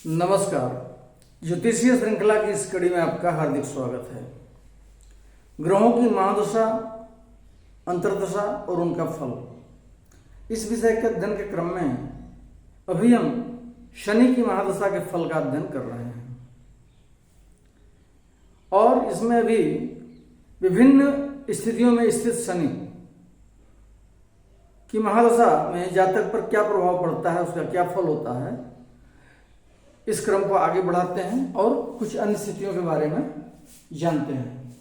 नमस्कार। ज्योतिषीय श्रृंखला की इस कड़ी में आपका हार्दिक स्वागत है। ग्रहों की महादशा, अंतर्दशा और उनका फल, इस विषय के अध्ययन के क्रम में अभी हम शनि की महादशा के फल का अध्ययन कर रहे हैं और इसमें अभी विभिन्न स्थितियों में स्थित शनि की महादशा में जातक पर क्या प्रभाव पड़ता है, उसका क्या फल होता है, इस क्रम को आगे बढ़ाते हैं और कुछ अन्य स्थितियों के बारे में जानते हैं।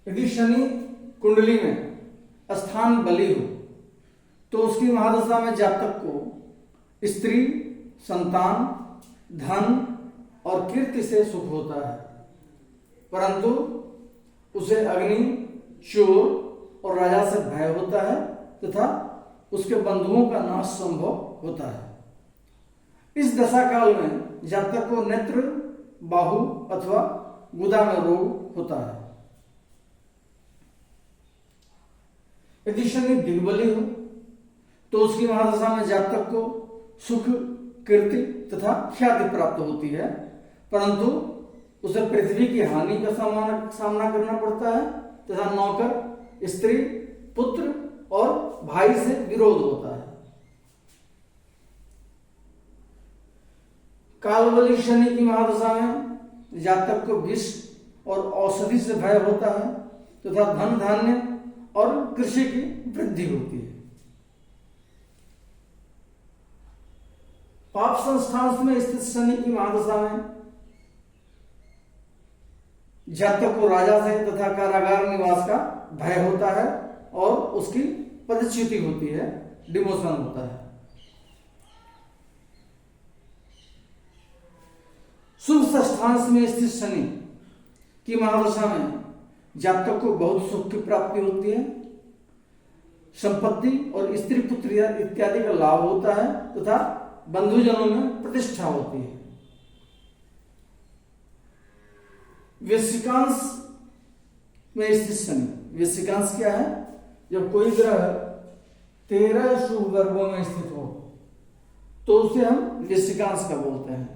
यदि शनि कुंडली में स्थान बली हो तो उसकी महादशा में जातक को स्त्री, संतान, धन और कीर्ति से सुख होता है, परंतु उसे अग्नि, चोर और राजा से भय होता है तथा उसके बंधुओं का नाश संभव होता है। इस दशा काल में जातक को नेत्र, बाहु अथवा गुदा में रोग होता है। यदि शनि दिग्बली हो तो उसकी महादशा में जातक को सुख, कीर्ति तथा ख्याति प्राप्त होती है, परंतु उसे पृथ्वी की हानि का सामना करना पड़ता है तथा नौकर, स्त्री, पुत्र और भाई से विरोध होता है। कालबली शनि की महादशा में जातक को विष और औषधि से भय होता है तथा धन, धान्य और कृषि की वृद्धि होती है। पाप संस्थान में स्थित शनि की महादशा में जातक को राजा से तथा कारागार निवास का भय होता है और उसकी पदच्युति होती है, डिमोशन होता है। शुभ षष्ठांश में स्थित शनि की महादशा में जातक को बहुत सुख की प्राप्ति होती है, संपत्ति और स्त्री पुत्र इत्यादि का लाभ होता है तथा बंधुजनों में प्रतिष्ठा होती है। वृश्चिकांश में स्थित शनि, वृश्चिकांश क्या है? जब कोई ग्रह 13 शुभ वर्गों में स्थित हो तो उसे हम वृश्चिकांश का बोलते हैं।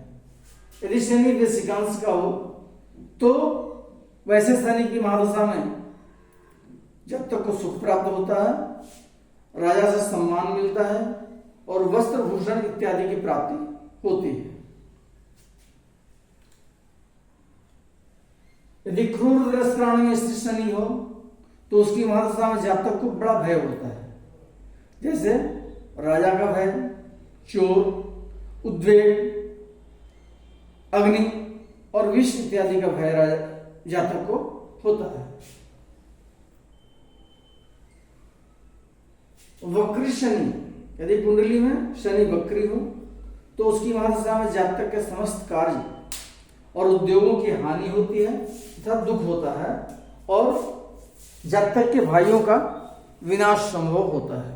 यदि शनि वृश्चिकांश का हो तो वैसे शनि की महादशा में जातक को सुख प्राप्त होता है, राजा से सम्मान मिलता है और वस्त्र भूषण इत्यादि की प्राप्ति होती है। यदि क्रूर दृष्टान में स्थित शनि हो तो उसकी महादशा में जातक को बड़ा भय होता है, जैसे राजा का भय, चोर, उद्वेग, अग्नि और विष इत्यादि का भय जातक को होता है। वक्री शनि, यदि कुंडली में शनि वक्री हो तो उसकी महादशा में जातक के समस्त कार्य और उद्योगों की हानि होती है तथा दुख होता है और जातक के भाइयों का विनाश संभव होता है।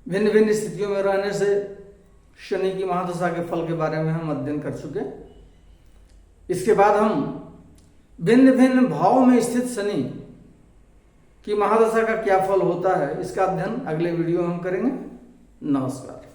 भिन्न भिन्न स्थितियों में रहने से शनि की महादशा के फल के बारे में हम अध्ययन कर चुके। इसके बाद हम भिन्न भिन्न भाव में स्थित शनि की महादशा का क्या फल होता है, इसका अध्ययन अगले वीडियो में हम करेंगे। नमस्कार।